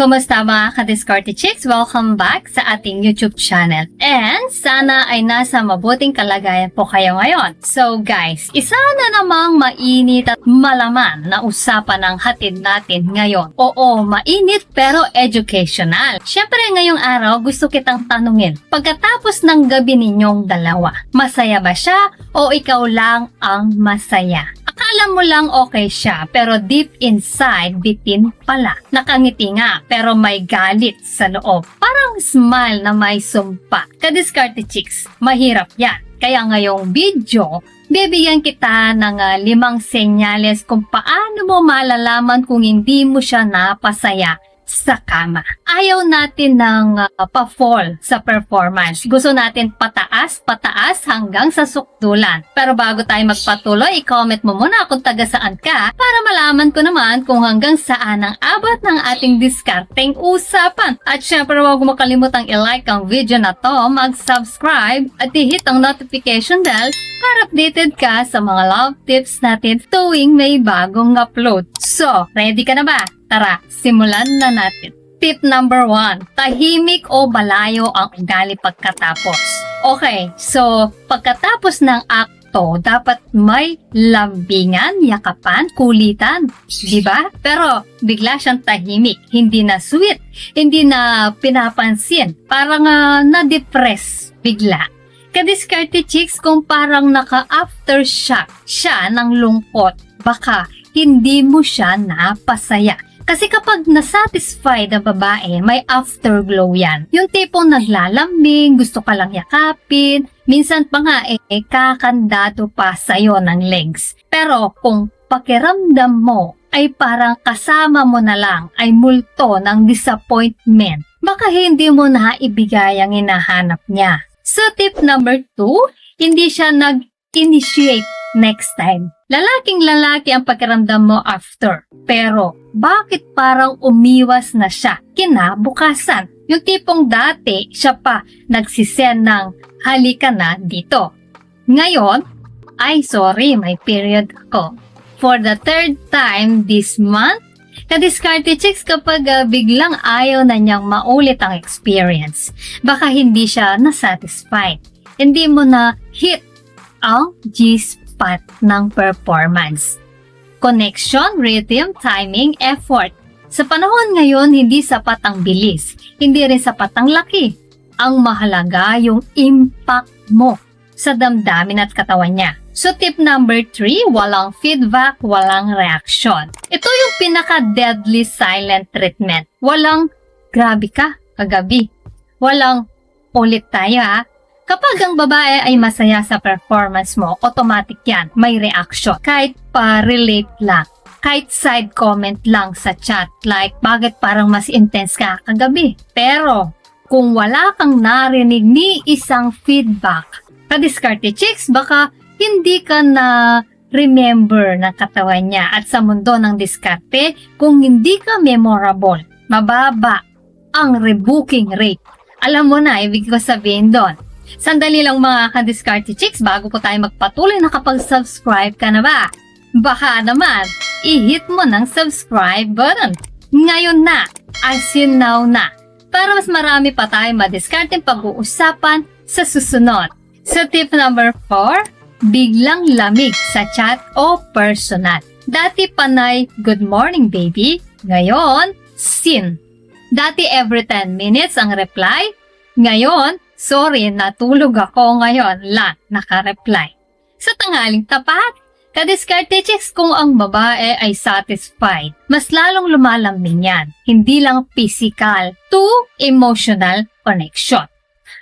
Kumusta mga ka-Discarte Chicks? Welcome back sa ating YouTube channel. And sana ay nasa mabuting kalagayan po kayo ngayon. So guys, isa na namang mainit at malaman na usapan ang hatid natin ngayon. Oo, mainit pero educational. Syempre ngayong araw gusto kitang tanungin, pagkatapos ng gabi ninyong dalawa, masaya ba siya o ikaw lang ang masaya? Akala mo lang okay siya, pero deep inside, bitin pala. Nakangiti nga, pero may galit sa loob. Parang smile na may sumpa. Ka-Discarte Chicks, mahirap yan. Kaya ngayong video, bibigyan kita ng 5 senyales kung paano mo malalaman kung hindi mo siya napasaya sa kama. Ayaw natin ng pa-fall sa performance. Gusto natin pataas hanggang sa sukdulan. Pero bago tayo magpatuloy, i-comment mo muna kung taga saan ka para malaman ko naman kung hanggang saan ang abot ng ating diskarteng usapan. At syempre huwag mo kalimutang i-like ang video na to, mag-subscribe at i-hit ang notification bell para updated ka sa mga love tips natin tuwing may bagong upload. So, ready ka na ba? Tara, simulan na natin. Tip number 1, tahimik o malayo ang ugali pagkatapos. Okay, so pagkatapos ng akto, dapat may lambingan, yakapan, kulitan, di ba? Pero bigla siyang tahimik, hindi na sweet, hindi na pinapansin, parang na-depress bigla. Ka-Discarte Chicks, kung parang naka-aftershock siya ng lungkot, baka hindi mo siya napasaya. Kasi kapag nasatisfied ang babae, may afterglow yan. Yung tipong naglalambing, gusto ka lang yakapin, minsan pa nga kakandado pa sa'yo ng legs. Pero kung pakiramdam mo ay parang kasama mo na lang ay multo ng disappointment, baka hindi mo na ibigay ang hinahanap niya. So tip number 2, hindi siya nag-initiate next time. Lalaking lalaki ang pakiramdam mo after. Pero, bakit parang umiwas na siya kinabukasan? Yung tipong dati, siya pa nagsisend ng halika na dito. Ngayon, ay sorry, may period ako. For the 3rd time this month, ka-Discarte Chicks, kapag biglang ayaw na niyang maulit ang experience, baka hindi siya nasatisfied. Hindi mo na hit ang G-spot ng performance. Connection, rhythm, timing, effort. Sa panahon ngayon, hindi sapat ang bilis. Hindi rin sapat ang laki. Ang mahalaga yung impact mo sa damdamin at katawan niya. So tip number 3, walang feedback, walang reaction. Ito yung pinaka-deadly silent treatment. Walang, grabe ka, kagabi. Walang, ulit tayo ha. Kapag ang babae ay masaya sa performance mo, automatic yan, may reaction. Kahit pa-relate lang, kahit side comment lang sa chat, like, bakit parang mas intense ka kagabi? Pero, kung wala kang narinig ni isang feedback, ka-Discarte Chicks, baka hindi ka na remember ng katawan niya. At sa mundo ng diskarte, kung hindi ka memorable, mababa ang rebooking rate. Alam mo na, ibig ko sabihin doon. Sandali lang mga ka-Discarte Chicks, bago po tayo magpatuloy, nakapag-subscribe ka na ba? Baka naman, i-hit mo ng subscribe button. Ngayon na, as in now na, para mas marami pa tayo madiskarteng pag-uusapan sa susunod. So tip number 4, biglang lamig sa chat o personal. Dati panay, good morning baby. Ngayon, sin. Dati every 10 minutes ang reply. Ngayon, sorry, natulog ako ngayon lang, naka-reply. Sa tanghaling tapat, ka-Discarte Chicks, kung ang babae ay satisfied, mas lalong lumalambing yan. Hindi lang physical to emotional connection.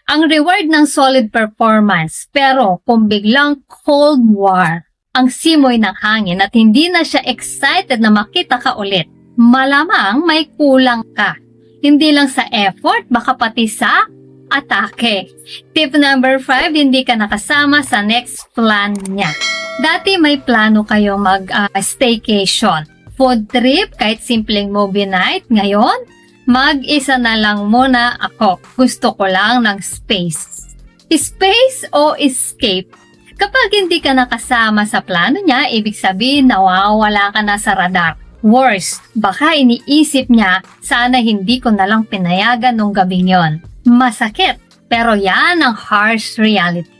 Ang reward ng solid performance, pero kung biglang cold war, ang simoy ng hangin at hindi na siya excited na makita ka ulit, malamang may kulang ka. Hindi lang sa effort, baka pati sa atake. Tip number 5, hindi ka nakasama sa next plan niya. Dati may plano kayo mag-staycation, food trip, kahit simpleng movie night. Ngayon, mag-isa na lang muna ako. Gusto ko lang ng space. Space o escape? Kapag hindi ka nakasama sa plano niya, ibig sabihin nawawala ka na sa radar. Worse, baka iniisip niya, sana hindi ko nalang pinayagan nung gabing yon. Masakit, pero yan ang harsh reality.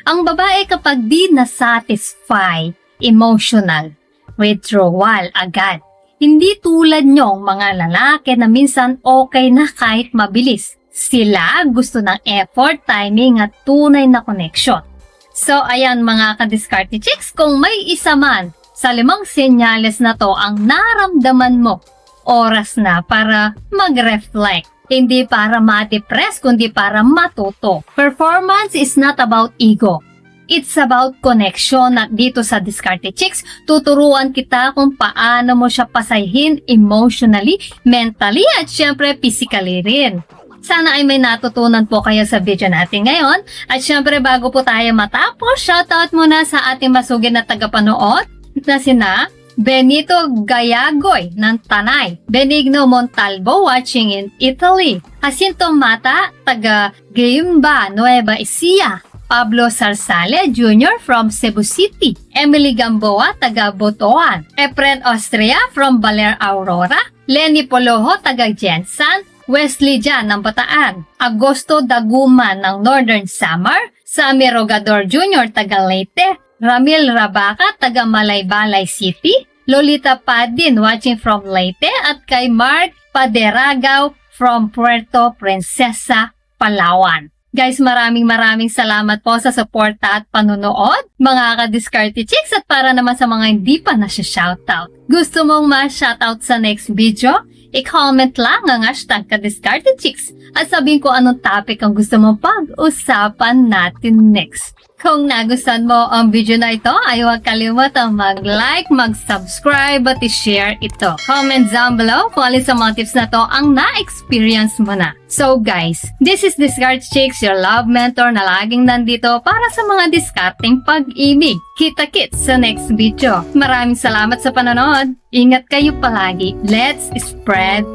Ang babae kapag di na-satisfy, emotional, withdrawal agad. Hindi tulad nyong mga lalaki na minsan okay na kahit mabilis. Sila gusto ng effort, timing at tunay na connection. So ayan mga ka-diskarte chicks, kung may isa man sa 5 senyales na to ang naramdaman mo, oras na para mag-reflect. Hindi para ma-depress, kundi para matuto. Performance is not about ego. It's about connection at dito sa Diskarte Chicks, tuturuan kita kung paano mo siya pasahin emotionally, mentally at syempre physically rin. Sana ay may natutunan po kayo sa video natin ngayon. At syempre bago po tayo matapos, shoutout muna sa ating masugid na tagapanood na sina Benito Gayagoy ng Tanay, Benigno Montalvo watching in Italy, Jacinto Mata, taga Guimba, Nueva Ecija, Pablo Sarsale Jr. from Cebu City, Emily Gamboa, taga Botoan, Efren Austria from Baler Aurora, Lenny Poloho, taga Jensan, Wesley Jan ng Bataan, Agosto Daguman ng Northern Samar, Sammy Rogador Jr. taga Leyte, Ramil Rabaca, taga Malaybalay City, Lolita Padin watching from Leyte at kay Mark Paderagaw from Puerto Princesa, Palawan. Guys, maraming salamat po sa suporta at panunood, mga ka-Diskarte Chicks, at para naman sa mga hindi pa na-shoutout. Gusto mong ma-shoutout sa next video? I-comment lang ang hashtag ka-Diskarte Chicks at sabihin ko anong topic ang gusto mong pag-usapan natin next. Kung nagustuhan mo ang video na ito, ay huwag kalimutang mag-like, mag-subscribe at i-share ito. Comment down below kung alin sa mga tips na to ang na-experience mo na. So guys, this is Diskarte Chicks, your love mentor na laging nandito para sa mga diskarteng pag-ibig. Kita-kits sa next video. Maraming salamat sa panonood. Ingat kayo palagi. Let's spread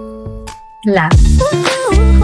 love.